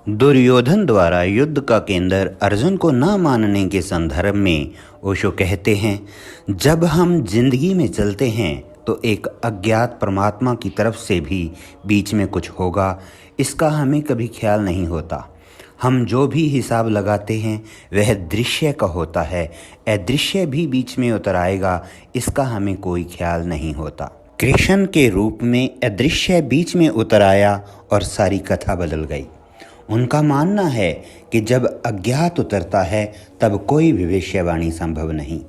दुर्योधन द्वारा युद्ध का केंद्र अर्जुन को न मानने के संदर्भ में ओशो कहते हैं, जब हम जिंदगी में चलते हैं तो एक अज्ञात परमात्मा की तरफ से भी बीच में कुछ होगा, इसका हमें कभी ख्याल नहीं होता। हम जो भी हिसाब लगाते हैं वह दृश्य का होता है, अदृश्य भी बीच में उतर आएगा, इसका हमें कोई ख्याल नहीं होता। कृष्ण के रूप में अदृश्य बीच में उतर आया और सारी कथा बदल गई। उनका मानना है कि जब अज्ञात उतरता है तब कोई भविष्यवाणी संभव नहीं।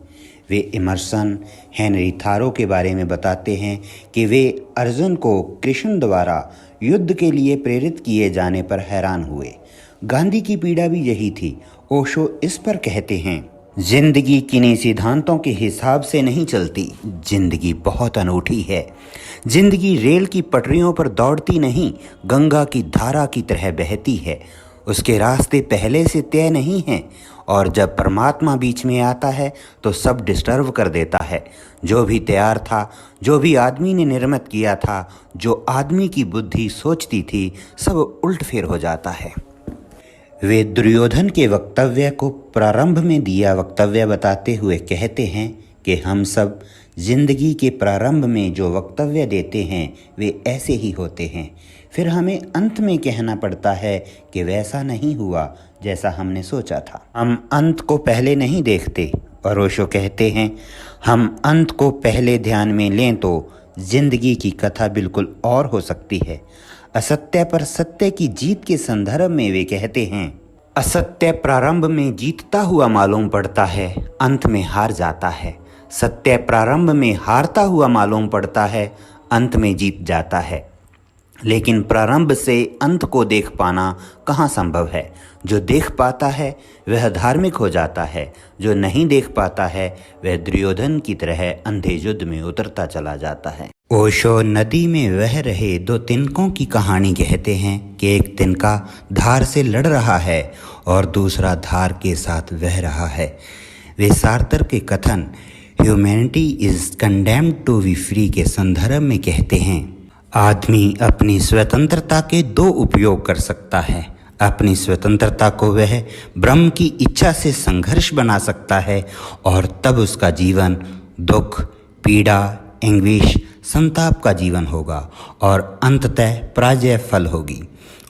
वे इमर्सन हेनरी थारो के बारे में बताते हैं कि वे अर्जुन को कृष्ण द्वारा युद्ध के लिए प्रेरित किए जाने पर हैरान हुए। गांधी की पीड़ा भी यही थी। ओशो इस पर कहते हैं, जिंदगी किन्हीं सिद्धांतों के हिसाब से नहीं चलती, जिंदगी बहुत अनूठी है। जिंदगी रेल की पटरियों पर दौड़ती नहीं, गंगा की धारा की तरह बहती है। उसके रास्ते पहले से तय नहीं हैं और जब परमात्मा बीच में आता है तो सब डिस्टर्ब कर देता है। जो भी तैयार था, जो भी आदमी ने निर्मित किया था, जो आदमी की बुद्धि सोचती थी, सब उल्टफेर हो जाता है। वे दुर्योधन के वक्तव्य को प्रारंभ में दिया वक्तव्य बताते हुए कहते हैं कि हम सब जिंदगी के प्रारंभ में जो वक्तव्य देते हैं वे ऐसे ही होते हैं, फिर हमें अंत में कहना पड़ता है कि वैसा नहीं हुआ जैसा हमने सोचा था। हम अंत को पहले नहीं देखते। और ओशो कहते हैं, हम अंत को पहले ध्यान में लें तो जिंदगी की कथा बिल्कुल और हो सकती है। असत्य पर सत्य की जीत के संदर्भ में वे कहते हैं, असत्य प्रारंभ में जीतता हुआ मालूम पड़ता है, अंत में हार जाता है। सत्य प्रारंभ में हारता हुआ मालूम पड़ता है, अंत में जीत जाता है। लेकिन प्रारंभ से अंत को देख पाना कहाँ संभव है। जो देख पाता है वह धार्मिक हो जाता है, जो नहीं देख पाता है वह दुर्योधन की तरह अंधे युद्ध में उतरता चला जाता है। ओशो नदी में बह रहे दो तिनकों की कहानी कहते हैं कि एक तिनका धार से लड़ रहा है और दूसरा धार के साथ बह रहा है। वे सार्थर के कथन humanity is condemned to be free के संदर्भ में कहते हैं, आदमी अपनी स्वतंत्रता के दो उपयोग कर सकता है। अपनी स्वतंत्रता को वह ब्रह्म की इच्छा से संघर्ष बना सकता है और तब उसका जीवन दुख, पीड़ा, एंग्विश, संताप का जीवन होगा और अंततः पराजय फल होगी।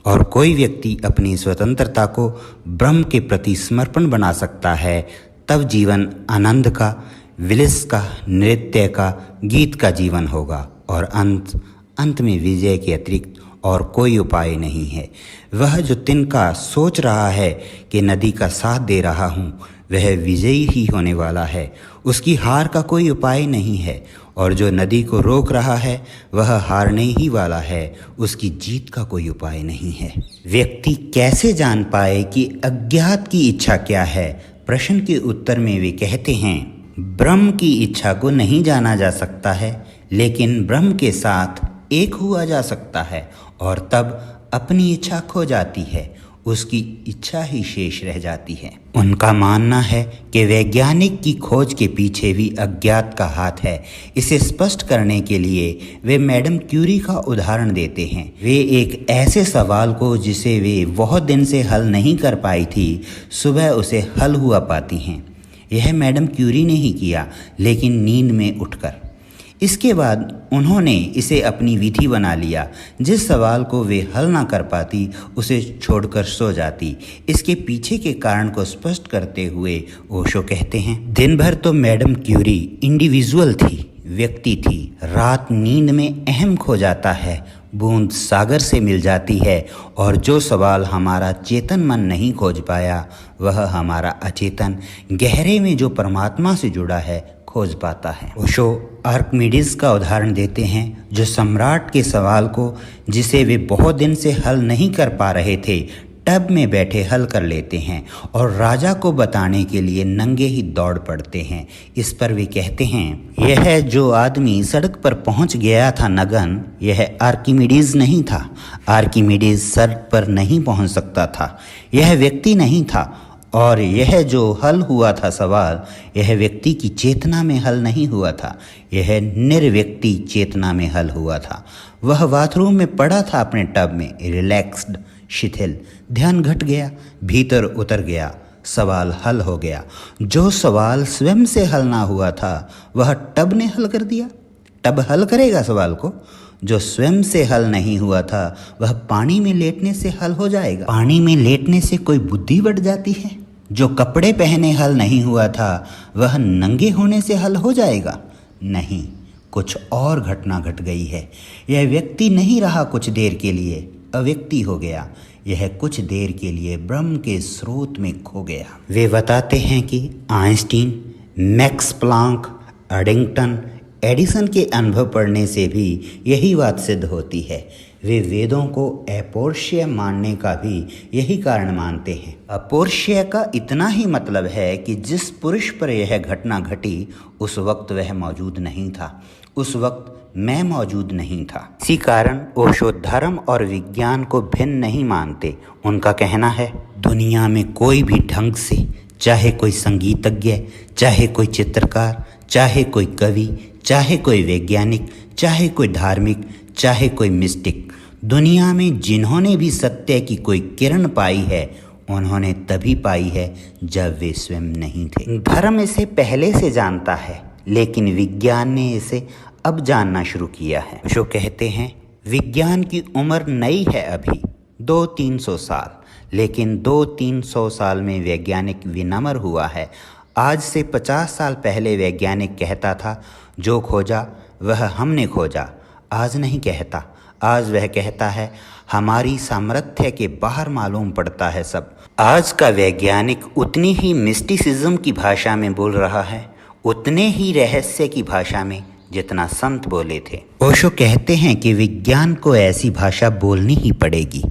और कोई व्यक्ति अपनी स्वतंत्रता को ब्रह्म के प्रति समर्पण बना सकता है, तब जीवन आनंद का, विलास का, नृत्य का, गीत का जीवन होगा और अंत में विजय के अतिरिक्त और कोई उपाय नहीं है। वह जो तिनका सोच रहा है कि नदी का साथ दे रहा हूँ, वह विजयी ही होने वाला है, उसकी हार का कोई उपाय नहीं है। और जो नदी को रोक रहा है वह हारने ही वाला है, उसकी जीत का कोई उपाय नहीं है। व्यक्ति कैसे जान पाए कि अज्ञात की इच्छा क्या है? प्रश्न के उत्तर में वे कहते हैं, ब्रह्म की इच्छा को नहीं जाना जा सकता है, लेकिन ब्रह्म के साथ एक हुआ जा सकता है और तब अपनी इच्छा खो जाती है, उसकी इच्छा ही शेष रह जाती है। उनका मानना है कि वैज्ञानिक की खोज के पीछे भी अज्ञात का हाथ है। इसे स्पष्ट करने के लिए वे मैडम क्यूरी का उदाहरण देते हैं। वे एक ऐसे सवाल को जिसे वे बहुत दिन से हल नहीं कर पाई थी, सुबह उसे हल हुआ पाती हैं। यह मैडम क्यूरी ने ही किया, लेकिन नींद में उठकर। इसके बाद उन्होंने इसे अपनी विधि बना लिया। जिस सवाल को वे हल ना कर पाती उसे छोड़कर सो जाती। इसके पीछे के कारण को स्पष्ट करते हुए ओशो कहते हैं, दिन भर तो मैडम क्यूरी इंडिविजुअल थी, व्यक्ति थी। रात नींद में अहम खो जाता है, बूंद सागर से मिल जाती है और जो सवाल हमारा चेतन मन नहीं खोज पाया वह हमारा अचेतन गहरे में जो परमात्मा से जुड़ा है खोज पाता है। ओशो आर्किमिडीज का उदाहरण देते हैं, जो सम्राट के सवाल को जिसे वे बहुत दिन से हल नहीं कर पा रहे थे, टब में बैठे हल कर लेते हैं और राजा को बताने के लिए नंगे ही दौड़ पड़ते हैं। इस पर वे कहते हैं, यह जो आदमी सड़क पर पहुंच गया था नगन, यह आर्किमिडीज नहीं था। आर्किमिडीज सड़क पर नहीं पहुंच सकता था, यह व्यक्ति नहीं था। और यह जो हल हुआ था सवाल, यह व्यक्ति की चेतना में हल नहीं हुआ था, यह निर्व्यक्ति चेतना में हल हुआ था। वह बाथरूम में पड़ा था अपने टब में, रिलैक्स्ड, शिथिल, ध्यान घट गया, भीतर उतर गया, सवाल हल हो गया। जो सवाल स्वयं से हल ना हुआ था वह टब ने हल कर दिया। टब हल करेगा सवाल को। जो स्वयं से हल नहीं हुआ था वह पानी में लेटने से हल हो जाएगा। पानी में लेटने से कोई बुद्धि बढ़ जाती है? जो कपड़े पहने हल नहीं हुआ था वह नंगे होने से हल हो जाएगा? नहीं, कुछ और घटना घट गई है। यह व्यक्ति नहीं रहा कुछ देर के लिए, अव्यक्ति हो गया। यह कुछ देर के लिए ब्रह्म के स्रोत में खो गया। वे बताते हैं कि Einstein, max Planck, Eddington, Edison के अनुभव पढ़ने से भी यही बात सिद्ध होती है। वे वेदों को अपौरुषेय मानने का भी यही कारण मानते हैं। अपौरुषेय का इतना ही मतलब है कि जिस पुरुष पर यह घटना घटी उस वक्त वह मौजूद नहीं था, उस वक्त मैं मौजूद नहीं था। इसी कारण ओशो धर्म और विज्ञान को भिन्न नहीं मानते। उनका कहना है, दुनिया में कोई भी ढंग से, चाहे कोई संगीतज्ञ, चाहे कोई चित्रकार, चाहे कोई कवि, चाहे कोई वैज्ञानिक, चाहे कोई धार्मिक, चाहे कोई मिस्टिक, दुनिया में जिन्होंने भी सत्य की कोई किरण पाई है उन्होंने तभी पाई है जब वे स्वयं नहीं थे। धर्म इसे पहले से जानता है लेकिन विज्ञान ने इसे अब जानना शुरू किया है। जो कहते हैं विज्ञान की उम्र नई है, अभी 200-300 साल, लेकिन 200-300 साल में वैज्ञानिक विनम्र हुआ है। आज से 50 साल पहले वैज्ञानिक कहता था जो खोजा वह हमने खोजा। आज नहीं कहता, आज वह कहता है हमारी सामर्थ्य के बाहर मालूम पड़ता है सब। आज का वैज्ञानिक उतनी ही मिस्टिसिज्म की भाषा में बोल रहा है, उतने ही रहस्य की भाषा में जितना संत बोले थे। ओशो कहते हैं कि विज्ञान को ऐसी भाषा बोलनी ही पड़ेगी।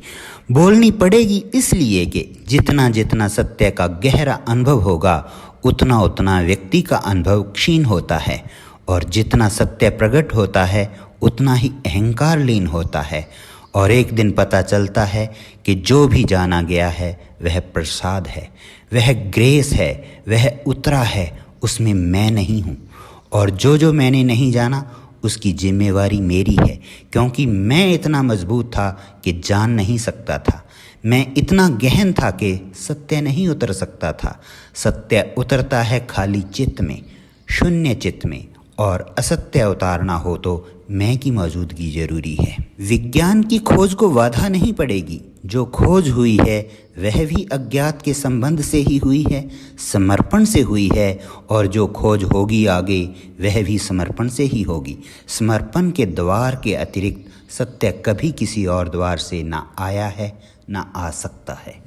बोलनी पड़ेगी इसलिए कि जितना जितना सत्य का गहरा अनुभव होगा उतना उतना व्यक्ति का अनुभव क्षीण होता है, और जितना सत्य प्रकट होता है उतना ही अहंकार लीन होता है। और एक दिन पता चलता है कि जो भी जाना गया है वह प्रसाद है, वह ग्रेस है, वह उतरा है, उसमें मैं नहीं हूँ। और जो मैंने नहीं जाना उसकी जिम्मेवारी मेरी है, क्योंकि मैं इतना मजबूत था कि जान नहीं सकता था। मैं इतना गहन था कि सत्य नहीं उतर सकता था। सत्य उतरता है खाली चित्त में, शून्य चित्त में, और असत्य उतारना हो तो मैं की मौजूदगी जरूरी है। विज्ञान की खोज को बाधा नहीं पड़ेगी। जो खोज हुई है वह भी अज्ञात के संबंध से ही हुई है, समर्पण से हुई है, और जो खोज होगी आगे वह भी समर्पण से ही होगी। समर्पण के द्वार के अतिरिक्त सत्य कभी किसी और द्वार से ना आया है ना आ सकता है।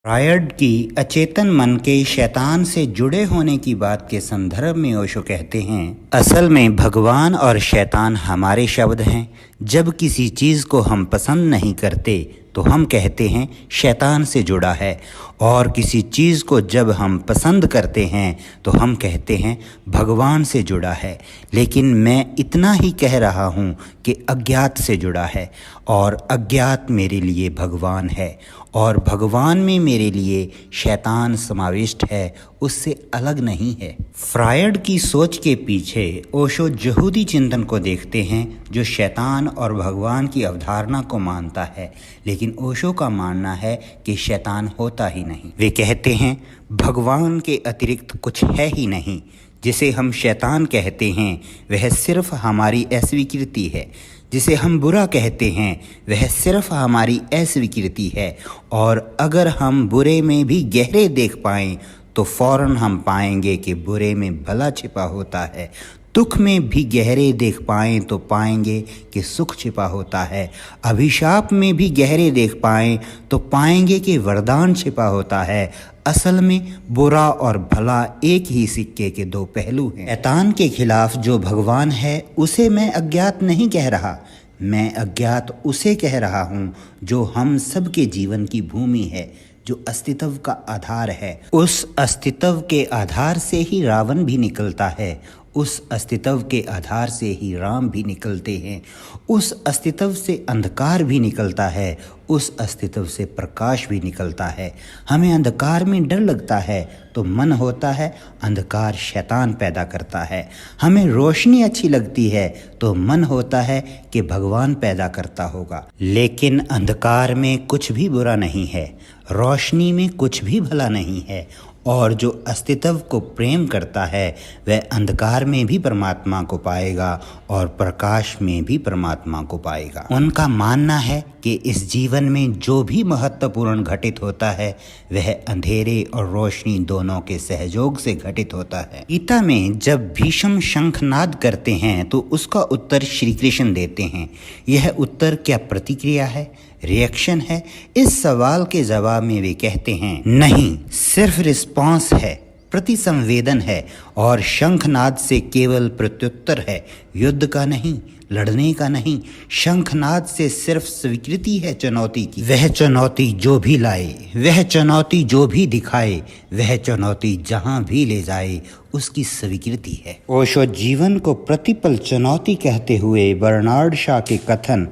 फ्रायड की अचेतन मन के शैतान से जुड़े होने की बात के संदर्भ में ओशो कहते हैं, असल में भगवान और शैतान हमारे शब्द हैं। जब किसी चीज़ को हम पसंद नहीं करते तो हम कहते हैं शैतान से जुड़ा है, और किसी चीज़ को जब हम पसंद करते हैं तो हम कहते हैं भगवान से जुड़ा है। लेकिन मैं इतना ही कह रहा हूँ कि अज्ञात से जुड़ा है, और अज्ञात मेरे लिए भगवान है, और भगवान में मेरे लिए शैतान समाविष्ट है, उससे अलग नहीं है। फ्रायड की सोच के पीछे ओशो यहूदी चिंतन को देखते हैं जो शैतान और भगवान की अवधारणा को मानता है, लेकिन ओशो का मानना है कि शैतान होता ही नहीं। वे कहते हैं भगवान के अतिरिक्त कुछ है ही नहीं। जिसे हम शैतान कहते हैं वह सिर्फ हमारी अस्वीकृति है, जिसे हम बुरा कहते हैं वह सिर्फ हमारी अस्वीकृति है, और अगर हम बुरे में भी गहरे देख पाएं तो फौरन हम पाएंगे कि बुरे में भला छिपा होता है। दुख में भी गहरे देख पाएं तो पाएंगे कि सुख छिपा होता है। अभिशाप में भी गहरे देख पाएं तो पाएंगे कि वरदान छिपा होता है। असल में बुरा और भला एक ही सिक्के के दो पहलू हैं। शैतान के खिलाफ जो भगवान है उसे मैं अज्ञात नहीं कह रहा, मैं अज्ञात उसे कह रहा हूँ जो हम सबके जीवन की भूमि है, जो अस्तित्व का आधार है। उस अस्तित्व के आधार से ही रावण भी निकलता है, उस अस्तित्व के आधार से ही राम भी निकलते हैं, उस अस्तित्व से अंधकार भी निकलता है, उस अस्तित्व से प्रकाश भी निकलता है। हमें अंधकार में डर लगता है तो मन होता है अंधकार शैतान पैदा करता है। हमें रोशनी अच्छी लगती है तो मन होता है कि भगवान पैदा करता होगा। लेकिन अंधकार में कुछ भी बुरा नहीं है, रोशनी में कुछ भी भला नहीं है, और जो अस्तित्व को प्रेम करता है वह अंधकार में भी परमात्मा को पाएगा और प्रकाश में भी परमात्मा को पाएगा। उनका मानना है कि इस जीवन में जो भी महत्वपूर्ण घटित होता है वह अंधेरे और रोशनी दोनों के सहयोग से घटित होता है। गीता में जब भीष्म शंखनाद करते हैं तो उसका उत्तर श्री कृष्ण देते हैं। यह उत्तर क्या प्रतिक्रिया है, रिएक्शन है? इस सवाल के जवाब में वे कहते हैं नहीं, सिर्फ रिस्पॉन्स है, प्रतिसंवेदन है, और शंखनाद से केवल प्रत्युत्तर है, युद्ध का नहीं, लड़ने का नहीं। शंखनाद से सिर्फ स्वीकृति है चुनौती की। वह चुनौती जो भी लाए, वह चुनौती जो भी दिखाए, वह चुनौती जहां भी ले जाए, उसकी स्वीकृति है। ओशो जीवन को प्रतिपल चुनौती कहते हुए बर्नार्ड शॉ के कथन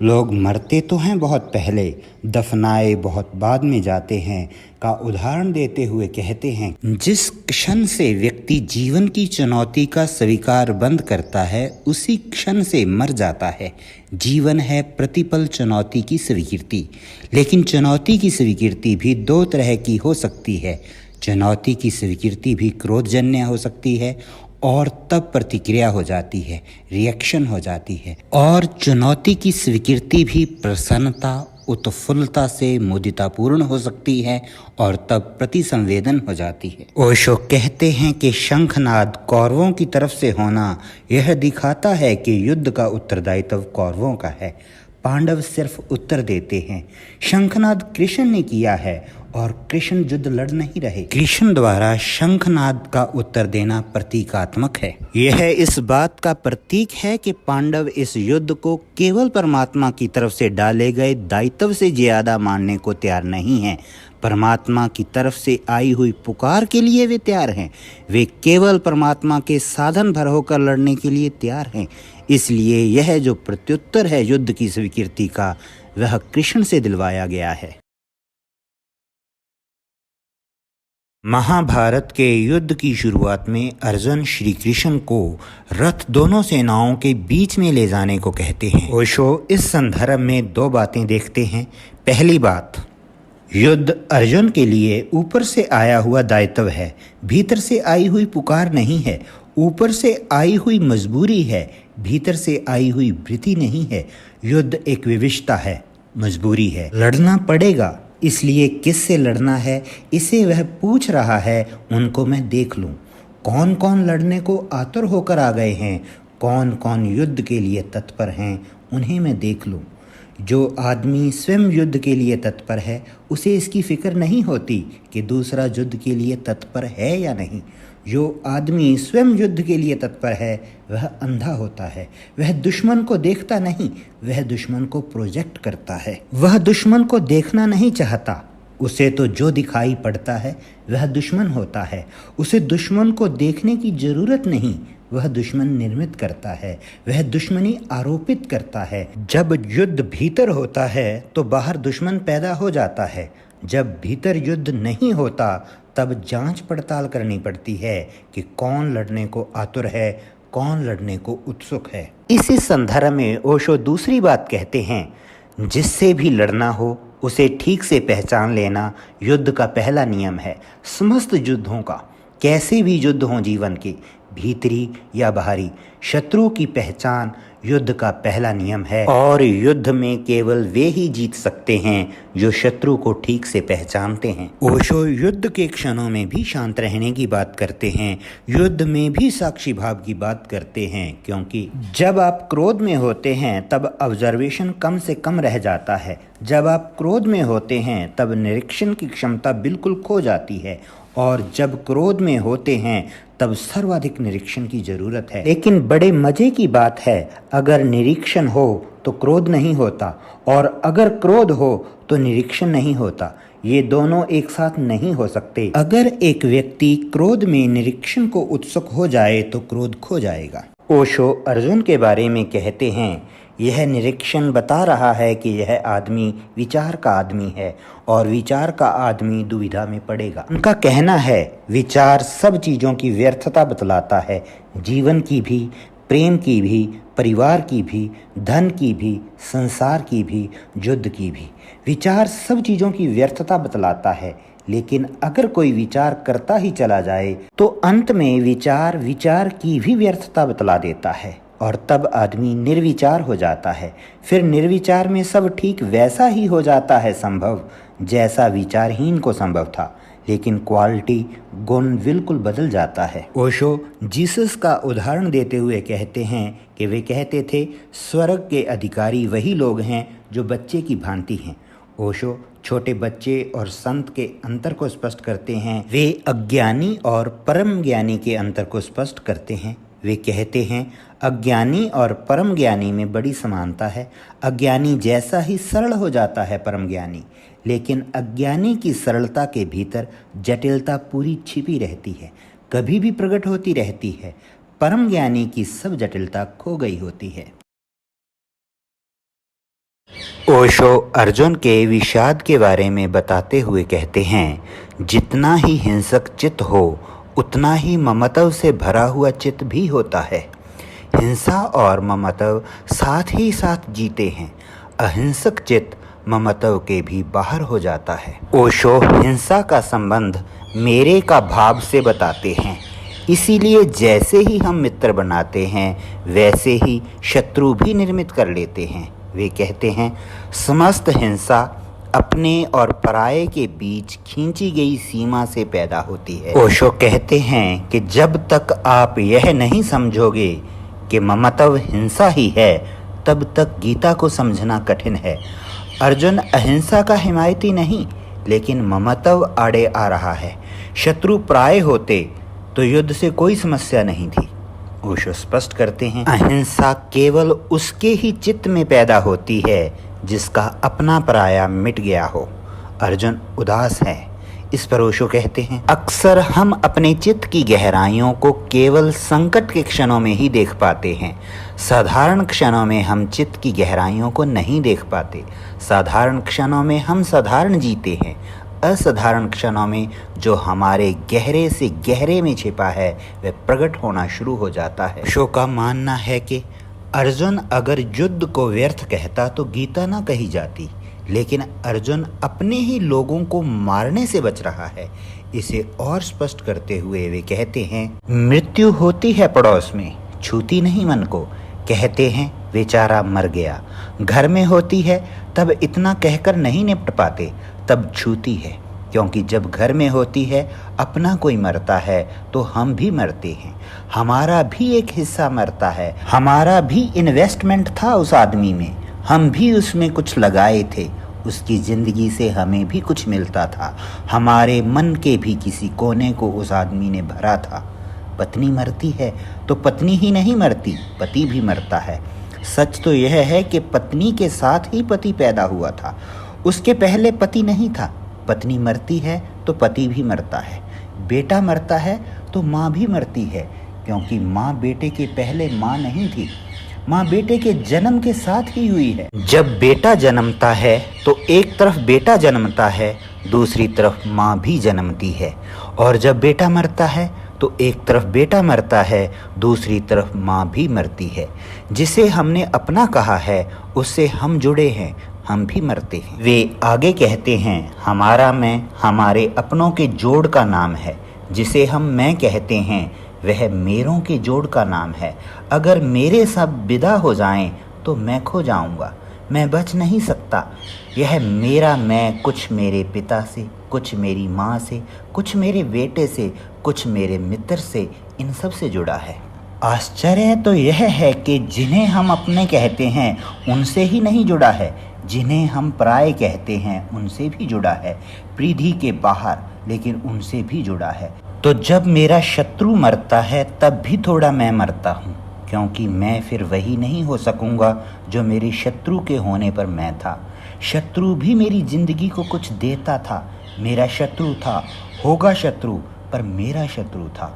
लोग मरते तो हैं बहुत पहले, दफनाए बहुत बाद में जाते हैं का उदाहरण देते हुए कहते हैं, जिस क्षण से व्यक्ति जीवन की चुनौती का स्वीकार बंद करता है उसी क्षण से मर जाता है। जीवन है प्रतिपल चुनौती की स्वीकृति, लेकिन चुनौती की स्वीकृति भी दो तरह की हो सकती है। चुनौती की स्वीकृति भी क्रोधजन्य हो सकती है और तब प्रतिक्रिया हो जाती है, रिएक्शन हो जाती है, और चुनौती की स्वीकृति भी प्रसन्नता, उत्फुल्लता से मुदितापूर्ण हो सकती है और तब प्रतिसंवेदन हो जाती है। ओशो कहते हैं कि शंखनाद कौरवों की तरफ से होना यह दिखाता है कि युद्ध का उत्तरदायित्व कौरवों का है, पांडव सिर्फ उत्तर देते हैं। शंखनाद कृष्ण ने किया है और कृष्ण युद्ध लड़ नहीं रहे। कृष्ण द्वारा शंखनाद का उत्तर देना प्रतीकात्मक है। यह इस बात का प्रतीक है कि पांडव इस युद्ध को केवल परमात्मा की तरफ से डाले गए दायित्व से ज्यादा मानने को तैयार नहीं हैं। परमात्मा की तरफ से आई हुई पुकार के लिए वे तैयार हैं। वे केवल परमात्मा के साधन भर होकर लड़ने के लिए तैयार हैं। इसलिए यह जो प्रत्युत्तर है युद्ध की स्वीकृति का, वह कृष्ण से दिलवाया गया है। महाभारत के युद्ध की शुरुआत में अर्जुन श्री कृष्ण को रथ दोनों सेनाओं के बीच में ले जाने को कहते हैं। ओशो इस संदर्भ में दो बातें देखते हैं। पहली बात, युद्ध अर्जुन के लिए ऊपर से आया हुआ दायित्व है, भीतर से आई हुई पुकार नहीं है। ऊपर से आई हुई मजबूरी है, भीतर से आई हुई वृत्ति नहीं है। युद्ध एक विविधता है, मजबूरी है, लड़ना पड़ेगा। इसलिए किससे लड़ना है इसे वह पूछ रहा है, उनको मैं देख लूं। कौन कौन लड़ने को आतुर होकर आ गए हैं, कौन कौन युद्ध के लिए तत्पर हैं, उन्हें मैं देख लूं। जो आदमी स्वयं युद्ध के लिए तत्पर है उसे इसकी फिक्र नहीं होती कि दूसरा युद्ध के लिए तत्पर है या नहीं। जो आदमी स्वयं युद्ध के लिए तत्पर है वह अंधा होता है। वह दुश्मन को देखता नहीं, वह दुश्मन को प्रोजेक्ट करता है। वह दुश्मन को देखना नहीं चाहता। उसे तो जो दिखाई पड़ता है वह दुश्मन होता है। उसे दुश्मन को देखने की जरूरत नहीं, वह दुश्मन निर्मित करता है, वह दुश्मनी आरोपित करता है। जब युद्ध भीतर होता है तो बाहर दुश्मन पैदा हो जाता है। जब भीतर युद्ध नहीं होता तब जांच पड़ताल करनी पड़ती है कि कौन लड़ने को आतुर है, कौन लड़ने को उत्सुक है। इसी संदर्भ में ओशो दूसरी बात कहते हैं, जिससे भी लड़ना हो उसे ठीक से पहचान लेना युद्ध का पहला नियम है। समस्त युद्धों का, कैसे भी युद्ध हों जीवन के, भीतरी या बाहरी, शत्रु की पहचान युद्ध का पहला नियम है। और युद्ध में केवल वे ही जीत सकते हैं जो शत्रु को ठीक से पहचानते हैं। ओशो युद्ध के क्षणों में भी शांत रहने की बात करते हैं, युद्ध में भी साक्षी भाव की बात करते हैं, क्योंकि जब आप क्रोध में होते हैं तब ऑब्जर्वेशन कम से कम रह जाता है। जब आप क्रोध में होते हैं तब निरीक्षण की क्षमता बिल्कुल खो जाती है, और जब क्रोध में होते हैं तब सर्वाधिक निरीक्षण की जरूरत है। लेकिन बड़े मजे की बात है, अगर निरीक्षण हो तो क्रोध नहीं होता, और अगर क्रोध हो तो निरीक्षण नहीं होता। ये दोनों एक साथ नहीं हो सकते। अगर एक व्यक्ति क्रोध में निरीक्षण को उत्सुक हो जाए तो क्रोध खो जाएगा। ओशो अर्जुन के बारे में कहते हैं, यह निरीक्षण बता रहा है कि यह आदमी विचार का आदमी है और विचार का आदमी दुविधा में पड़ेगा। उनका कहना है, विचार सब चीज़ों की व्यर्थता बतलाता है, जीवन की भी, प्रेम की भी, परिवार की भी, धन की भी, संसार की भी, युद्ध की भी। विचार सब चीज़ों की व्यर्थता बतलाता है, लेकिन अगर कोई विचार करता ही चला जाए तो अंत में विचार विचार की भी व्यर्थता बतला देता है और तब आदमी निर्विचार हो जाता है। फिर निर्विचार में सब ठीक वैसा ही हो जाता है संभव जैसा विचारहीन को संभव था, लेकिन क्वालिटी गुण बिल्कुल बदल जाता है। ओशो जीसस का उदाहरण देते हुए कहते हैं कि वे कहते थे स्वर्ग के अधिकारी वही लोग हैं जो बच्चे की भांति हैं। ओशो छोटे बच्चे और संत के अंतर को स्पष्ट करते हैं। वे अज्ञानी और परम ज्ञानी के अंतर को स्पष्ट करते हैं। वे कहते हैं अज्ञानी और परम ज्ञानी में बड़ी समानता है। अज्ञानी जैसा ही सरल हो जाता है परम ज्ञानी, लेकिन अज्ञानी की सरलता के भीतर जटिलता पूरी छिपी रहती है, कभी भी प्रकट होती रहती है। परम ज्ञानी की सब जटिलता खो गई होती है। ओशो अर्जुन के विषाद के बारे में बताते हुए कहते हैं जितना ही हिंसक चित्त हो उतना ही ममत्व से भरा हुआ चित्त भी होता है। हिंसा और ममत्व साथ ही साथ जीते हैं। अहिंसक चित्त ममत्व के भी बाहर हो जाता है। ओशो हिंसा का संबंध मेरे का भाव से बताते हैं। इसीलिए जैसे ही हम मित्र बनाते हैं वैसे ही शत्रु भी निर्मित कर लेते हैं। वे कहते हैं समस्त हिंसा अपने और पराये के बीच खींची गई सीमा से पैदा होती है। ओशो कहते हैं कि जब तक आप यह नहीं समझोगे कि ममत्व हिंसा ही है तब तक गीता को समझना कठिन है। अर्जुन अहिंसा का हिमायती नहीं, लेकिन ममत्व आड़े आ रहा है। शत्रु पराये होते तो युद्ध से कोई समस्या नहीं थी। ओशो स्पष्ट करते हैं अहिंसा केवल उसके ही चित्त में पैदा होती है जिसका अपना पराया मिट गया हो। अर्जुन उदास है। इस पर ओशो कहते हैं अक्सर हम अपने चित्त की गहराइयों को केवल संकट के क्षणों में ही देख पाते हैं। साधारण क्षणों में हम चित्त की गहराइयों को नहीं देख पाते। साधारण क्षणों में हम साधारण जीते हैं। असाधारण क्षणों में जो हमारे गहरे से गहरे में छिपा है वह प्रकट होना शुरू हो जाता है। ओशो का मानना है कि अर्जुन अगर युद्ध को व्यर्थ कहता तो गीता ना कही जाती, लेकिन अर्जुन अपने ही लोगों को मारने से बच रहा है। इसे और स्पष्ट करते हुए वे कहते हैं मृत्यु होती है पड़ोस में, छूती नहीं मन को। कहते हैं बेचारा मर गया। घर में होती है तब इतना कहकर नहीं निपट पाते, तब छूती है, क्योंकि जब घर में होती है अपना कोई मरता है तो हम भी मरते हैं। हमारा भी एक हिस्सा मरता है। हमारा भी इन्वेस्टमेंट था उस आदमी में, हम भी उसमें कुछ लगाए थे। उसकी ज़िंदगी से हमें भी कुछ मिलता था। हमारे मन के भी किसी कोने को उस आदमी ने भरा था। पत्नी मरती है तो पत्नी ही नहीं मरती, पति भी मरता है। सच तो यह है कि पत्नी के साथ ही पति पैदा हुआ था, उसके पहले पति नहीं था। पत्नी मरती है तो पति भी मरता है। बेटा मरता है तो माँ भी मरती है, क्योंकि माँ बेटे के पहले माँ नहीं थी। माँ बेटे के जन्म के साथ ही हुई है। जब बेटा जन्मता है तो एक तरफ बेटा जन्मता है, दूसरी तरफ माँ भी जन्मती है। और जब बेटा मरता है तो एक तरफ बेटा मरता है, दूसरी तरफ माँ भी मरती है। जिसे हमने अपना कहा है उससे हम जुड़े हैं, हम भी मरते हैं। वे आगे कहते हैं हमारा मैं हमारे अपनों के जोड़ का नाम है। जिसे हम मैं कहते हैं वह मेरों के जोड़ का नाम है। अगर मेरे सब विदा हो जाएं तो मैं खो जाऊंगा, मैं बच नहीं सकता। यह मेरा मैं कुछ मेरे पिता से, कुछ मेरी माँ से, कुछ मेरे बेटे से, कुछ मेरे मित्र से, इन सब से जुड़ा है। आश्चर्य तो यह है कि जिन्हें हम अपने कहते हैं उनसे ही नहीं जुड़ा है, जिन्हें हम पराये कहते हैं उनसे भी जुड़ा है। परिधि के बाहर लेकिन उनसे भी जुड़ा है। तो जब मेरा शत्रु मरता है तब भी थोड़ा मैं मरता हूँ, क्योंकि मैं फिर वही नहीं हो सकूँगा जो मेरे शत्रु के होने पर मैं था। शत्रु भी मेरी जिंदगी को कुछ देता था। मेरा शत्रु था, होगा शत्रु, पर मेरा शत्रु था।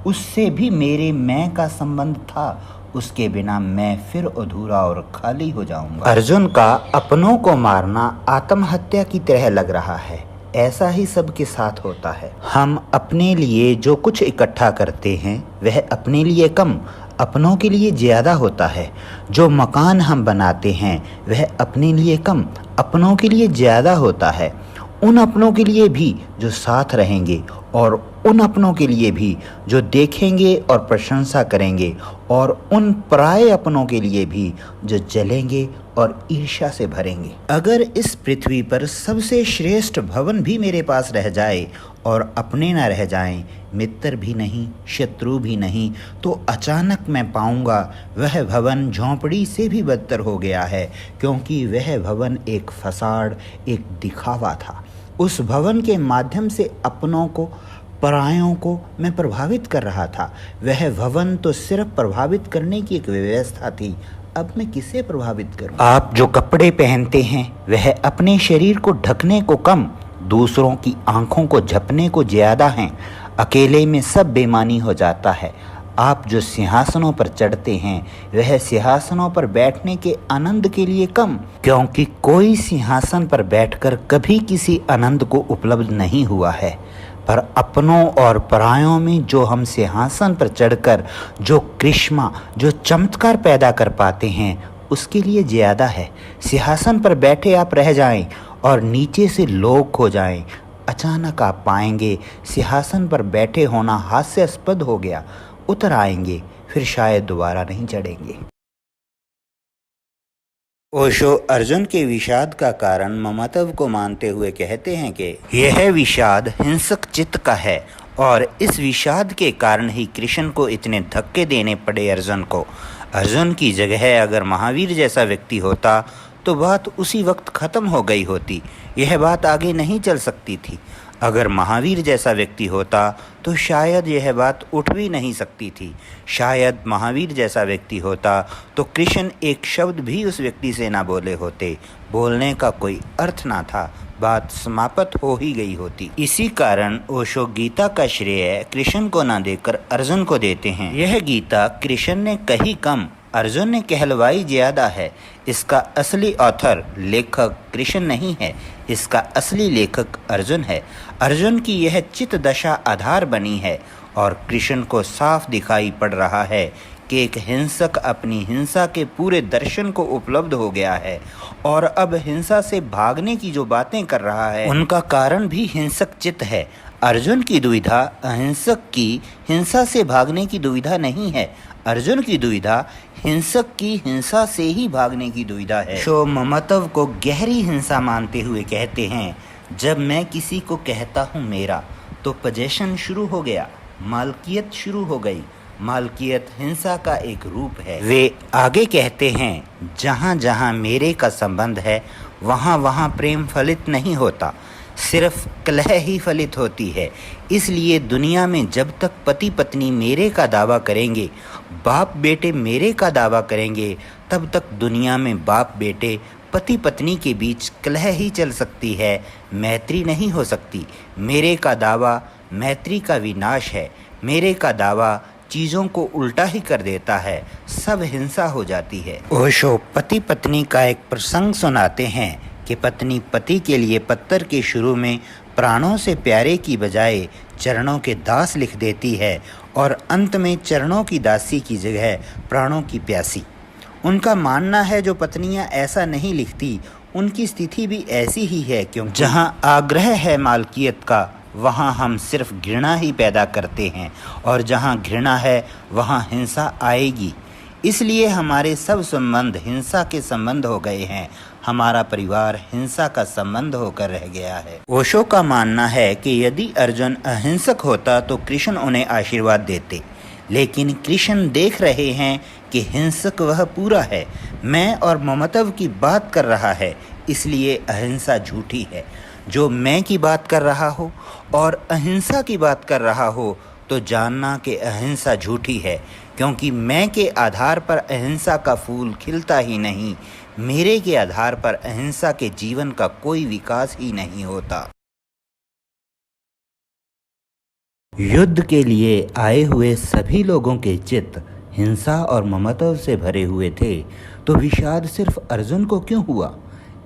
उससे भी मेरे मैं का संबंध था। उसके बिना मैं फिर अधूरा और खाली हो जाऊंगा। अर्जुन का अपनों को मारना आत्महत्या की तरह लग रहा है। ऐसा ही सबके साथ होता है। हम अपने लिए जो कुछ इकट्ठा करते हैं वह अपने लिए कम, अपनों के लिए ज़्यादा होता है। जो मकान हम बनाते हैं वह अपने लिए कम अपनों के लिए ज़्यादा होता है। उन अपनों के लिए भी जो साथ रहेंगे और उन अपनों के लिए भी जो देखेंगे और प्रशंसा करेंगे और उन पराये अपनों के लिए भी जो जलेंगे और ईर्ष्या से भरेंगे। अगर इस पृथ्वी पर सबसे श्रेष्ठ भवन भी मेरे पास रह जाए और अपने न रह जाएं, मित्र भी नहीं शत्रु भी नहीं, तो अचानक मैं पाऊंगा वह भवन झोंपड़ी से भी बदतर हो गया है, क्योंकि वह भवन एक फसाड़ एक दिखावा था। उस भवन के माध्यम से अपनों को परायों को मैं प्रभावित कर रहा था। वह भवन तो सिर्फ प्रभावित करने की एक व्यवस्था थी। अब मैं किसे प्रभावित करूं? आप जो कपड़े पहनते हैं वह अपने शरीर को ढकने को कम, दूसरों की आंखों को झपने को ज़्यादा हैं। अकेले में सब बेईमानी हो जाता है। आप जो सिंहासनों पर चढ़ते हैं वह सिंहासनों पर बैठने के आनंद के लिए कम, क्योंकि कोई सिंहासन पर बैठकर कभी किसी आनंद को उपलब्ध नहीं हुआ है। पर अपनों और परायों में जो हम सिंहासन पर चढ़कर जो करिश्मा जो चमत्कार पैदा कर पाते हैं उसके लिए ज़्यादा है। सिंहासन पर बैठे आप रह जाएं और नीचे से लोग खो जाएं, अचानक आप पाएंगे सिंहासन पर बैठे होना हास्यास्पद हो गया। उतर आएंगे, फिर शायद दोबारा नहीं चढ़ेंगे। ओशो अर्जुन के विषाद का कारण ममत्व को मानते हुए कहते हैं कि यह विषाद हिंसक चित्त का है और इस विषाद के कारण ही कृष्ण को इतने धक्के देने पड़े। अर्जुन की जगह अगर महावीर जैसा व्यक्ति होता तो बात उसी वक्त खत्म हो गई होती। यह बात आगे नहीं चल सकती थी। अगर महावीर जैसा व्यक्ति होता तो शायद यह बात उठ भी नहीं सकती थी। शायद महावीर जैसा व्यक्ति होता तो कृष्ण एक शब्द भी उस व्यक्ति से ना बोले होते। बोलने का कोई अर्थ ना था, बात समाप्त हो ही गई होती। इसी कारण ओशो गीता का श्रेय कृष्ण को ना देकर अर्जुन को देते हैं। यह गीता कृष्ण ने कही कम, अर्जुन ने कहलवाई ज़्यादा है। इसका असली ऑथर लेखक कृष्ण नहीं है, इसका असली लेखक अर्जुन है। अर्जुन की यह चित्त दशा आधार बनी है और कृष्ण को साफ दिखाई पड़ रहा है कि एक हिंसक अपनी हिंसा के पूरे दर्शन को उपलब्ध हो गया है और अब हिंसा से भागने की जो बातें कर रहा है उनका कारण भी हिंसक चित्त है। अर्जुन की दुविधा अहिंसक की हिंसा से भागने की दुविधा नहीं है, अर्जुन की दुविधा हिंसक की हिंसा से ही भागने की दुविधा है। शो ममत्व को गहरी हिंसा मानते हुए कहते हैं, जब मैं किसी को कहता हूँ मेरा तो पजेशन शुरू हो गया, मालकियत शुरू हो गई। मालकियत हिंसा का एक रूप है। वे आगे कहते हैं, जहाँ जहाँ मेरे का संबंध है वहाँ वहाँ प्रेम फलित नहीं होता, सिर्फ कलह ही फलित होती है। इसलिए दुनिया में जब तक पति पत्नी मेरे का दावा करेंगे, बाप बेटे मेरे का दावा करेंगे, तब तक दुनिया में बाप बेटे पति पत्नी के बीच कलह ही चल सकती है, मैत्री नहीं हो सकती। मेरे का दावा मैत्री का विनाश है। मेरे का दावा चीज़ों को उल्टा ही कर देता है, सब हिंसा हो जाती है। ओशो पति पत्नी का एक प्रसंग सुनाते हैं कि पत्नी पति के लिए पत्थर के शुरू में प्राणों से प्यारे की बजाय चरणों के दास लिख देती है और अंत में चरणों की दासी की जगह प्राणों की प्यासी। उनका मानना है जो पत्नियां ऐसा नहीं लिखती उनकी स्थिति भी ऐसी ही है, क्योंकि जहां आग्रह है मालकियत का वहां हम सिर्फ घृणा ही पैदा करते हैं और जहां घृणा है वहां हिंसा आएगी। इसलिए हमारे सब संबंध हिंसा के संबंध हो गए हैं। हमारा परिवार हिंसा का संबंध होकर रह गया है। ओशो का मानना है कि यदि अर्जुन अहिंसक होता तो कृष्ण उन्हें आशीर्वाद देते, लेकिन कृष्ण देख रहे हैं कि हिंसक वह पूरा है, मैं और ममत्व की बात कर रहा है, इसलिए अहिंसा झूठी है। जो मैं की बात कर रहा हो और अहिंसा की बात कर रहा हो तो जानना कि अहिंसा झूठी है, क्योंकि मैं के आधार पर अहिंसा का फूल खिलता ही नहीं, मेरे के आधार पर अहिंसा के जीवन का कोई विकास ही नहीं होता। युद्ध के लिए आए हुए सभी लोगों के चित्त हिंसा और ममत्व से भरे हुए थे, तो विषाद सिर्फ अर्जुन को क्यों हुआ?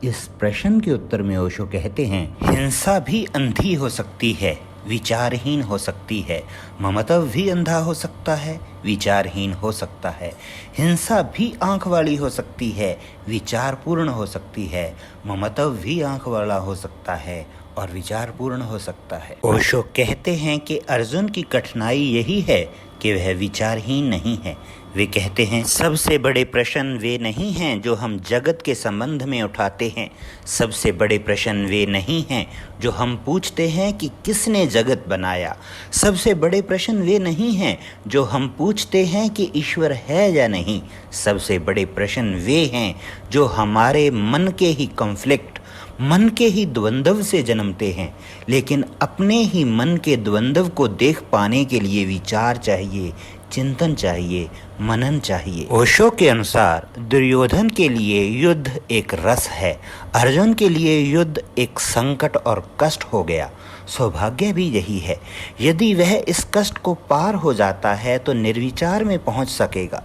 इस प्रश्न के उत्तर में ओशो कहते हैं, हिंसा भी अंधी हो सकती है, विचारहीन हो सकती है। ममत्व भी अंधा हो सकता है, विचारहीन हो सकता है। हिंसा भी आंख वाली हो सकती है, विचारपूर्ण हो सकती है। ममत्व भी आंख वाला हो सकता है और विचारपूर्ण हो सकता है। ओशो कहते हैं कि अर्जुन की कठिनाई यही है कि वह विचारहीन नहीं है। वे कहते हैं सबसे बड़े प्रश्न वे नहीं हैं जो हम जगत के संबंध में उठाते हैं। सबसे बड़े प्रश्न वे नहीं हैं जो हम पूछते हैं कि किसने जगत बनाया। सबसे बड़े प्रश्न वे नहीं हैं जो हम पूछते हैं कि ईश्वर है या नहीं। सबसे बड़े प्रश्न वे हैं जो हमारे मन के ही कॉन्फ्लिक्ट, मन के ही द्वंद्व से जन्मते हैं। लेकिन अपने ही मन के द्वंद्व को देख पाने के लिए विचार चाहिए, चिंतन चाहिए, मनन चाहिए। ओशो के अनुसार दुर्योधन के लिए युद्ध एक रस है, अर्जुन के लिए युद्ध एक संकट और कष्ट हो गया। सौभाग्य भी यही है। यदि वह इस कष्ट को पार हो जाता है तो निर्विचार में पहुंच सकेगा।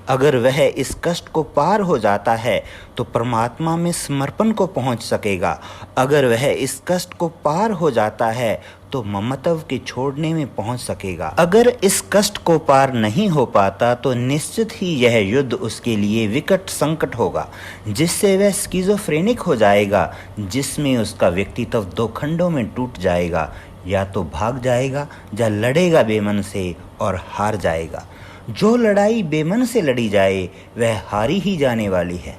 अगर वह इस कष्ट को पार हो जाता है तो परमात्मा में समर्पण को पहुंच सकेगा। अगर वह इस कष्ट को पार हो जाता है तो ममत्व के छोड़ने में पहुंच सकेगा। अगर इस कष्ट को पार नहीं हो पाता तो निश्चित ही यह युद्ध उसके लिए विकट संकट होगा, जिससे वह स्किज़ोफ्रेनिक हो जाएगा, जिसमें उसका व्यक्तित्व दो खंडों में टूट जाएगा। या तो भाग जाएगा या लड़ेगा बेमन से और हार जाएगा। जो लड़ाई बेमन से लड़ी जाए वह हारी ही जाने वाली है,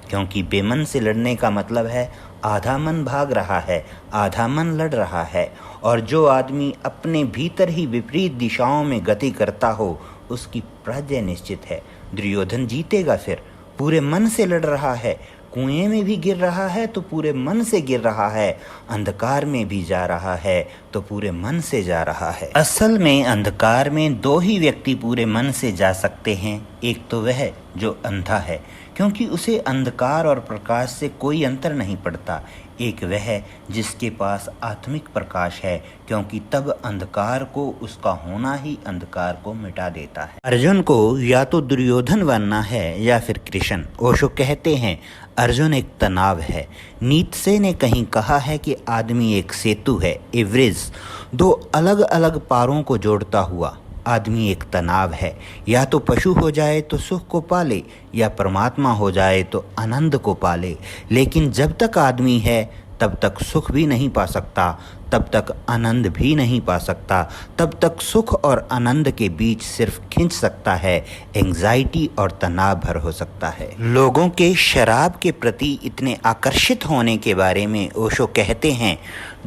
क्योंकि बेमन से लड़ने का मतलब है आधा मन भाग रहा है, आधा मन लड़ रहा है। और जो आदमी अपने भीतर ही विपरीत दिशाओं में गति करता हो उसकी पराजय निश्चित है। दुर्योधन जीतेगा, फिर पूरे मन से लड़ रहा है। कुएं में भी गिर रहा है तो पूरे मन से गिर रहा है, अंधकार में भी जा रहा है तो पूरे मन से जा रहा है। असल में अंधकार में दो ही व्यक्ति पूरे मन से जा सकते हैं। एक तो वह जो अंधा है, क्योंकि उसे अंधकार और प्रकाश से कोई अंतर नहीं पड़ता। एक वह जिसके पास आत्मिक प्रकाश है, क्योंकि तब अंधकार को उसका होना ही अंधकार को मिटा देता है। अर्जुन को या तो दुर्योधन बनना है या फिर कृष्ण। ओशो कहते हैं अर्जुन एक तनाव है। नीत्शे ने कहीं कहा है कि आदमी एक सेतु है, ए ब्रिज, दो अलग अलग पारों को जोड़ता हुआ। आदमी एक तनाव है, या तो पशु हो जाए तो सुख को पाले, या परमात्मा हो जाए तो आनंद को पाले। लेकिन जब तक आदमी है तब तक सुख भी नहीं पा सकता, तब तक आनंद भी नहीं पा सकता। तब तक सुख और आनंद के बीच सिर्फ खिंच सकता है, एंग्जाइटी और तनाव भर हो सकता है। लोगों के शराब के प्रति इतने आकर्षित होने के बारे में ओशो कहते हैं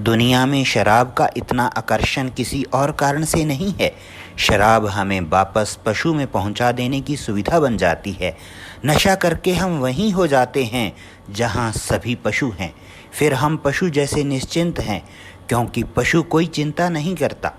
दुनिया में शराब का इतना आकर्षण किसी और कारण से नहीं है। शराब हमें वापस पशु में पहुंचा देने की सुविधा बन जाती है। नशा करके हम वहीं हो जाते हैं जहां सभी पशु हैं। फिर हम पशु जैसे निश्चिंत हैं, क्योंकि पशु कोई चिंता नहीं करता।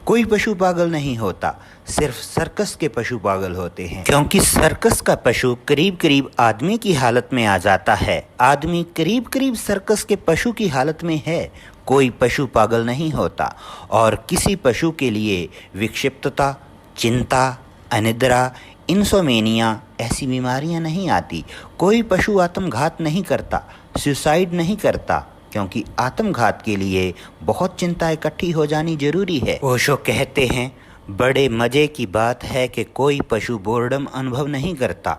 कोई पशु पागल नहीं होता, सिर्फ सर्कस के पशु पागल होते हैं, क्योंकि सर्कस का पशु करीब करीब आदमी की हालत में आ जाता है। आदमी करीब करीब सर्कस के पशु की हालत में है। कोई पशु पागल नहीं होता और किसी पशु के लिए विक्षिप्तता, चिंता, अनिद्रा, इंसोमेनिया ऐसी बीमारियां नहीं आती। कोई पशु आत्मघात नहीं करता, सुसाइड नहीं करता, क्योंकि आत्मघात के लिए बहुत चिंता इकट्ठी हो जानी जरूरी है। ओशो कहते हैं बड़े मजे की बात है कि कोई पशु बोर्डम अनुभव नहीं करता,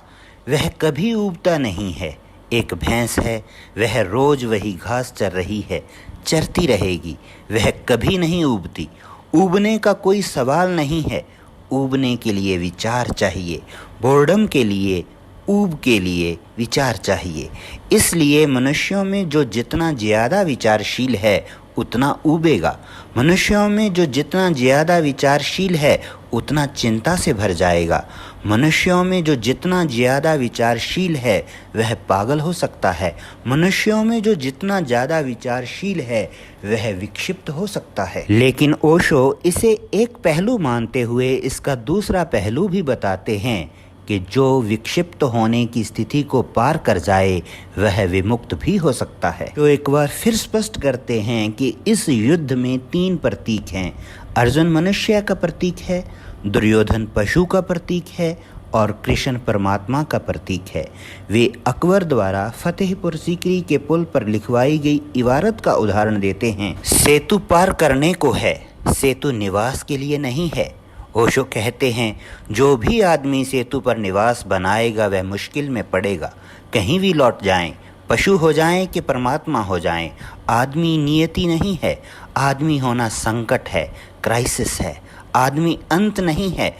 वह कभी ऊबता नहीं है। एक भैंस है, वह रोज वही घास चर रही है, चरती रहेगी, वह कभी नहीं ऊबती। ऊबने का कोई सवाल नहीं है। ऊबने के लिए विचार चाहिए, बोर्डम के लिए, ऊब के लिए विचार चाहिए। इसलिए मनुष्यों में जो जितना ज़्यादा विचारशील है उतना ऊबेगा। मनुष्यों में जो जितना ज़्यादा विचारशील है उतना चिंता से भर जाएगा। मनुष्यों में जो जितना ज़्यादा विचारशील है वह पागल हो सकता है। मनुष्यों में जो जितना ज़्यादा विचारशील है वह विक्षिप्त हो सकता है। लेकिन ओशो इसे एक पहलू मानते हुए इसका दूसरा पहलू भी बताते हैं कि जो विक्षिप्त होने की स्थिति को पार कर जाए वह विमुक्त भी हो सकता है। तो एक बार फिर स्पष्ट करते हैं कि इस युद्ध में 3 प्रतीक हैं। अर्जुन मनुष्य का प्रतीक है, दुर्योधन पशु का प्रतीक है और कृष्ण परमात्मा का प्रतीक है। वे अकबर द्वारा फतेहपुर सीकरी के पुल पर लिखवाई गई इबारत का उदाहरण देते हैं, सेतु पार करने को है, सेतु निवास के लिए नहीं है। ओशो कहते हैं, जो भी आदमी सेतु पर निवास बनाएगा वह मुश्किल में पड़ेगा। कहीं भी लौट जाएं, पशु हो जाएं कि परमात्मा हो जाएं, आदमी नियति नहीं है। आदमी होना संकट है, क्राइसिस है। आदमी अंत नहीं है।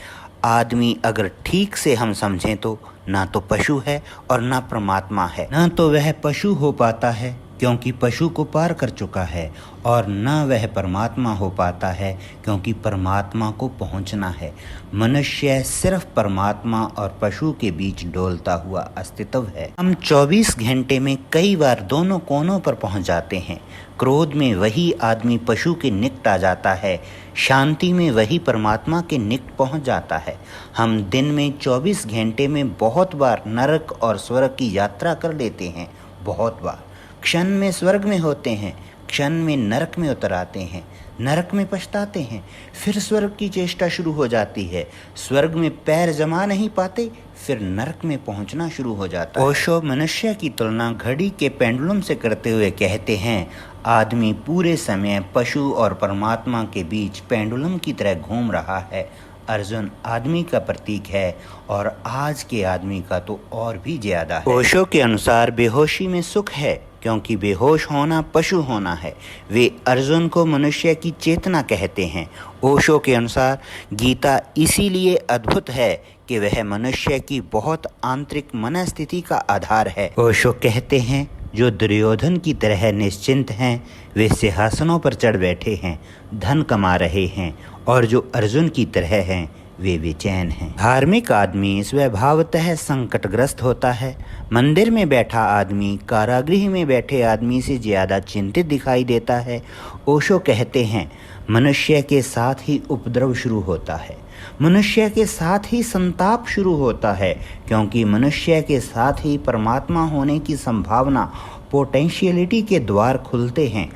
आदमी अगर ठीक से हम समझें तो ना तो पशु है और ना परमात्मा है। ना तो वह पशु हो पाता है क्योंकि पशु को पार कर चुका है, और न वह परमात्मा हो पाता है क्योंकि परमात्मा को पहुंचना है। मनुष्य सिर्फ परमात्मा और पशु के बीच डोलता हुआ अस्तित्व है। हम 24 घंटे में कई बार दोनों कोनों पर पहुंच जाते हैं। क्रोध में वही आदमी पशु के निकट आ जाता है, शांति में वही परमात्मा के निकट पहुंच जाता है। हम दिन में 24 घंटे में बहुत बार नरक और स्वर्ग की यात्रा कर लेते हैं। बहुत बार क्षण में स्वर्ग में होते हैं, क्षण में नरक में उतर आते हैं, नरक में पछताते हैं, फिर स्वर्ग की चेष्टा शुरू हो जाती है। स्वर्ग में पैर जमा नहीं पाते, फिर नरक में पहुंचना शुरू हो जाता है। ओशो मनुष्य की तुलना घड़ी के पेंडुलम से करते हुए कहते हैं, आदमी पूरे समय पशु और परमात्मा के बीच पेंडुलम की तरह घूम रहा है। अर्जुन आदमी का प्रतीक है और आज के आदमी का तो और भी ज्यादा है। ओशो के अनुसार बेहोशी में सुख है क्योंकि बेहोश होना पशु होना है। वे अर्जुन को मनुष्य की चेतना कहते हैं। ओशो के अनुसार गीता इसीलिए अद्भुत है कि वह मनुष्य की बहुत आंतरिक मनस्थिति का आधार है। ओशो कहते हैं, जो दुर्योधन की तरह निश्चिंत हैं वे सिंहासनों पर चढ़ बैठे हैं, धन कमा रहे हैं, और जो अर्जुन की तरह हैं वे बेचैन हैं। धार्मिक आदमी स्वभावतः संकटग्रस्त होता है। मंदिर में बैठा आदमी कारागृह में बैठे आदमी से ज़्यादा चिंतित दिखाई देता है। ओशो कहते हैं, मनुष्य के साथ ही उपद्रव शुरू होता है, मनुष्य के साथ ही संताप शुरू होता है, क्योंकि मनुष्य के साथ ही परमात्मा होने की संभावना, पोटेंशियलिटी के द्वार खुलते हैं।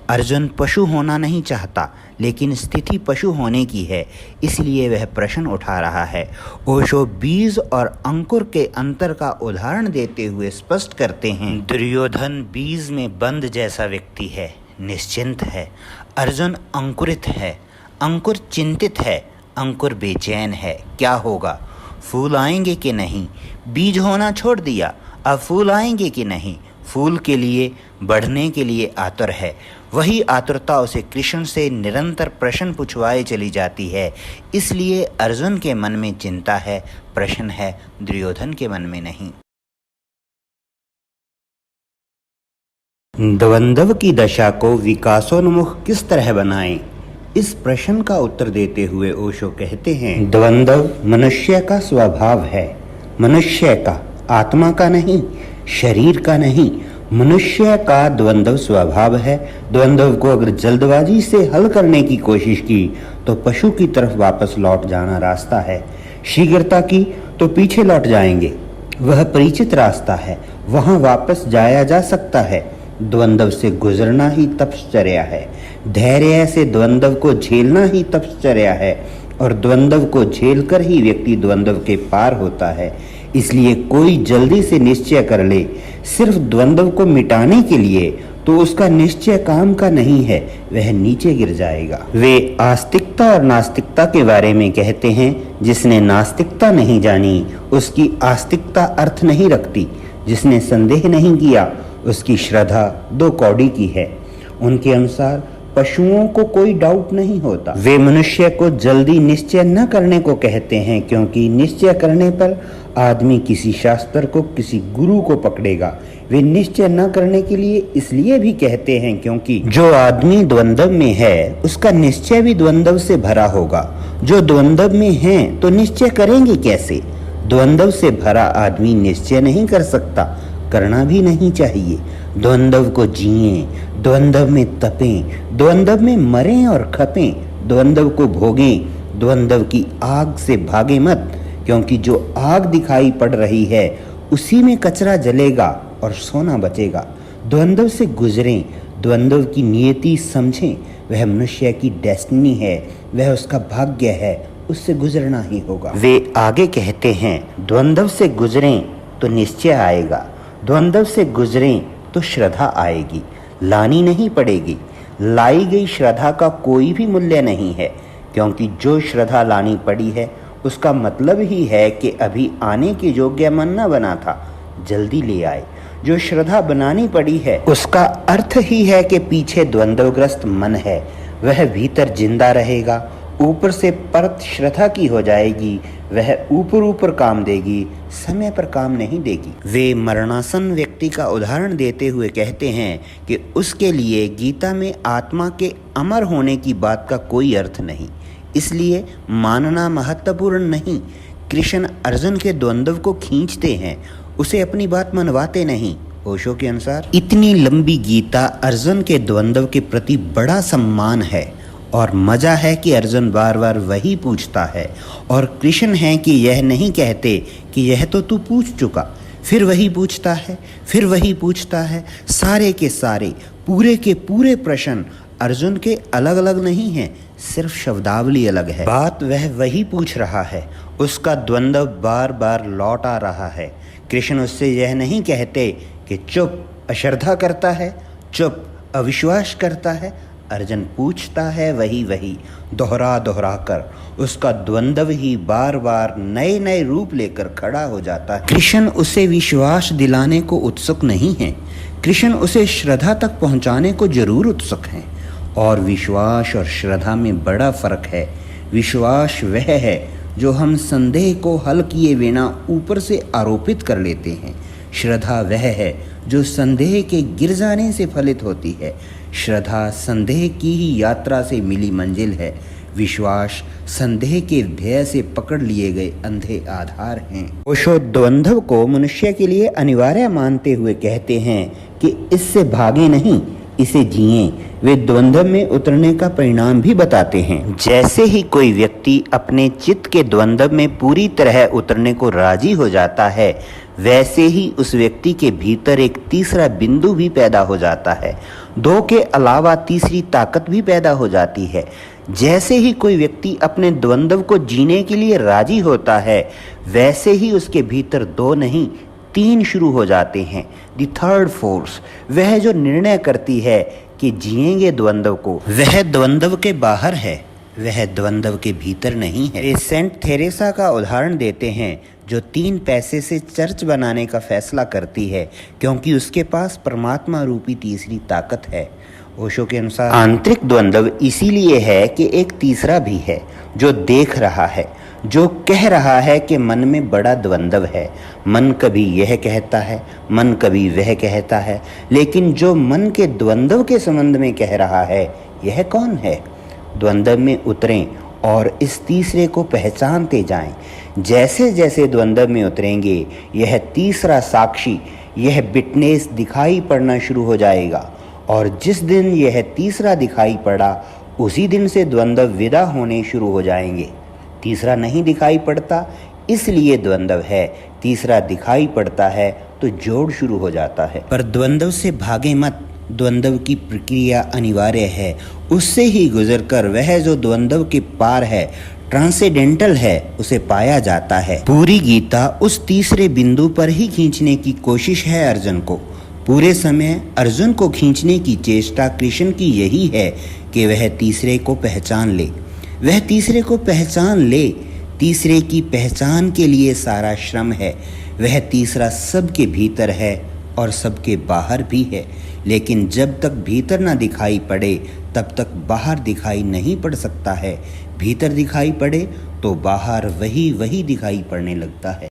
अर्जुन पशु होना नहीं चाहता, लेकिन स्थिति पशु होने की है, इसलिए वह प्रश्न उठा रहा है। ओशो बीज और अंकुर के अंतर का उदाहरण देते हुए स्पष्ट करते हैं, दुर्योधन बीज में बंद जैसा व्यक्ति है, निश्चिंत है। अर्जुन अंकुरित है, अंकुर चिंतित है, अंकुर बेचैन है। क्या होगा, फूल आएंगे कि नहीं? बीज होना छोड़ दिया, अब फूल आएंगे कि नहीं? फूल के लिए, बढ़ने के लिए आतुर है। वही आतुरता उसे कृष्ण से निरंतर प्रश्न पूछवाए चली जाती है। इसलिए अर्जुन के मन में चिंता है, प्रश्न है, दुर्योधन के मन में नहीं। द्वंद्व की दशा को विकासोन्मुख किस तरह बनाएं? इस प्रश्न का उत्तर देते हुए ओशो कहते हैं, द्वंद्व मनुष्य का स्वभाव है, मनुष्य का, आत्मा का नहीं, शरीर का नहीं। मनुष्य का द्वंद्व स्वभाव है। द्वंद्व को अगर जल्दबाजी से हल करने की कोशिश की तो पशु की तरफ वापस लौट जाना रास्ता है, शीघ्रता की तो पीछे लौट जाएंगे। वह परिचित रास्ता है, वहां वापस जाया जा सकता है। द्वंद्व से गुजरना ही तपश्चर्या है, धैर्य से द्वंद्व को झेलना ही तपश्चर्या है, और द्वंद्व को झेलकर ही व्यक्ति द्वंद्व के पार होता है। इसलिए कोई जल्दी से निश्चय कर ले सिर्फ द्वंद्व को मिटाने के लिए, तो उसका निश्चय काम का नहीं है, वह नीचे गिर जाएगा। वे आस्तिकता और नास्तिकता के बारे में कहते हैं, जिसने नास्तिकता नहीं जानी उसकी आस्तिकता अर्थ नहीं रखती, जिसने संदेह नहीं किया उसकी श्रद्धा दो कौड़ी की है। उनके अनुसार पशुओं को कोई डाउट नहीं होता। वे मनुष्य को जल्दी निश्चय न करने को कहते हैं, क्योंकि निश्चय करने पर आदमी किसी शास्त्र को, किसी गुरु को पकड़ेगा। वे निश्चय न करने के लिए इसलिए भी कहते हैं क्योंकि जो आदमी द्वंद्व में है उसका निश्चय भी द्वंद्व से भरा होगा। जो द्वंद्व में हैं तो निश्चय करेंगे कैसे? द्वंद्व से भरा आदमी निश्चय नहीं कर सकता, करना भी नहीं चाहिए। द्वंद्व को जिएं, द्वंद्व में तपें, द्वंद्व में मरें और खपें, द्वंद्व को भोगें। द्वंद्व की आग से भागे मत, क्योंकि जो आग दिखाई पड़ रही है उसी में कचरा जलेगा और सोना बचेगा। द्वंद्व से गुजरें, द्वंद्व की नियति समझें। वह मनुष्य की डेस्टिनी है, वह उसका भाग्य है, उससे गुजरना ही होगा। वे आगे कहते हैं, द्वंद्व से गुजरें तो निश्चय आएगा, द्वंद्व से गुजरें तो श्रद्धा आएगी, लानी नहीं पड़ेगी। लाई गई श्रद्धा का कोई भी मूल्य नहीं है, क्योंकि जो श्रद्धा लानी पड़ी है उसका मतलब ही है कि अभी आने के योग्य मन न बना था, जल्दी ले आए। जो श्रद्धा बनानी पड़ी है उसका अर्थ ही है कि पीछे द्वंद्वग्रस्त मन है, वह भीतर जिंदा रहेगा। ऊपर से परत श्रद्धा की हो जाएगी, वह ऊपर ऊपर काम देगी, समय पर काम नहीं देगी। वे मरणासन व्यक्ति का उदाहरण देते हुए कहते हैं कि उसके लिए गीता में आत्मा के अमर होने की बात का कोई अर्थ नहीं, इसलिए मानना महत्वपूर्ण नहीं। कृष्ण अर्जुन के द्वंद्व को खींचते हैं, उसे अपनी बात मनवाते नहीं। ओशो के अनुसार इतनी लंबी गीता अर्जुन के द्वंद्व के प्रति बड़ा सम्मान है, और मजा है कि अर्जुन बार बार वही पूछता है और कृष्ण है कि यह नहीं कहते कि यह तो तू पूछ चुका, फिर वही पूछता है, फिर वही पूछता है। सारे के सारे पूरे के पूरे प्रश्न अर्जुन के अलग अलग नहीं हैं, सिर्फ शब्दावली अलग है। बात वह वही पूछ रहा है, उसका द्वंद्व बार बार लौट आ रहा है। कृष्ण उससे यह नहीं कहते कि चुप अश्रद्धा करता है, चुप अविश्वास करता है। अर्जुन पूछता है वही वही दोहरा दोहरा कर, उसका द्वंद्व ही बार बार नए नए रूप लेकर खड़ा हो जाता है। कृष्ण उसे विश्वास दिलाने को उत्सुक नहीं है, कृष्ण उसे श्रद्धा तक पहुंचाने को जरूर उत्सुक हैं। और विश्वास और श्रद्धा में बड़ा फर्क है। विश्वास वह है जो हम संदेह को हल किए बिना ऊपर से आरोपित कर लेते हैं, श्रद्धा वह है जो संदेह के गिर जाने से फलित होती है। श्रद्धा संदेह की ही यात्रा से मिली मंजिल है, विश्वास संदेह के भय से पकड़ लिए गए अंधे आधार हैं। ओशो द्वंद्व को मनुष्य के लिए अनिवार्य मानते हुए कहते हैं कि इससे भागे नहीं, इसे जिए। वे द्वंद्व में उतरने का परिणाम भी बताते हैं। जैसे ही कोई व्यक्ति अपने चित्त के द्वंद्व में पूरी तरह उतरने को राजी हो जाता है, वैसे ही उस व्यक्ति के भीतर एक तीसरा बिंदु भी पैदा हो जाता है। दो के अलावा तीसरी ताकत भी पैदा हो जाती है। जैसे ही कोई व्यक्ति अपने द्वंद्व को जीने के लिए राजी होता है, वैसे ही उसके भीतर दो नहीं तीन शुरू हो जाते हैं। द थर्ड फोर्स, वह जो निर्णय करती है कि जिएंगे द्वंद्व को, वह द्वंद्व के बाहर है, वह द्वंद्व के भीतर नहीं है। वे सेंट थेरेसा का उदाहरण देते हैं, जो 3 पैसे से चर्च बनाने का फैसला करती है, क्योंकि उसके पास परमात्मा रूपी तीसरी ताकत है। ओशो के अनुसार आंतरिक द्वंद्व इसीलिए है कि एक तीसरा भी है जो देख रहा है, जो कह रहा है कि मन में बड़ा द्वंद्व है। मन कभी यह कहता है, मन कभी वह कहता है, लेकिन जो मन के द्वंद्व के संबंध में कह रहा है, यह कौन है? द्वंद्व में उतरें और इस तीसरे को पहचानते जाएं। जैसे जैसे द्वंद्व में उतरेंगे, यह तीसरा साक्षी, यह विटनेस दिखाई पड़ना शुरू हो जाएगा, और जिस दिन यह तीसरा दिखाई पड़ा, उसी दिन से द्वंद्व विदा होने शुरू हो जाएंगे। तीसरा नहीं दिखाई पड़ता, इसलिए द्वंद्व है। तीसरा दिखाई पड़ता है तो जोड़ शुरू हो जाता है। पर द्वंद्व से भागे मत, द्वंद्व की प्रक्रिया अनिवार्य है। उससे ही गुजरकर वह जो द्वंद्व के पार है, ट्रांसेंडेंटल है, उसे पाया जाता है। पूरी गीता उस तीसरे बिंदु पर ही खींचने की कोशिश है अर्जुन को। पूरे समय अर्जुन को खींचने की चेष्टा कृष्ण की यही है कि वह तीसरे को पहचान ले, वह तीसरे को पहचान ले। तीसरे की पहचान के लिए सारा श्रम है। वह तीसरा सबके भीतर है और सबके बाहर भी है, लेकिन जब तक भीतर ना दिखाई पड़े तब तक बाहर दिखाई नहीं पड़ सकता है। भीतर दिखाई पड़े तो बाहर वही दिखाई पड़ने लगता है।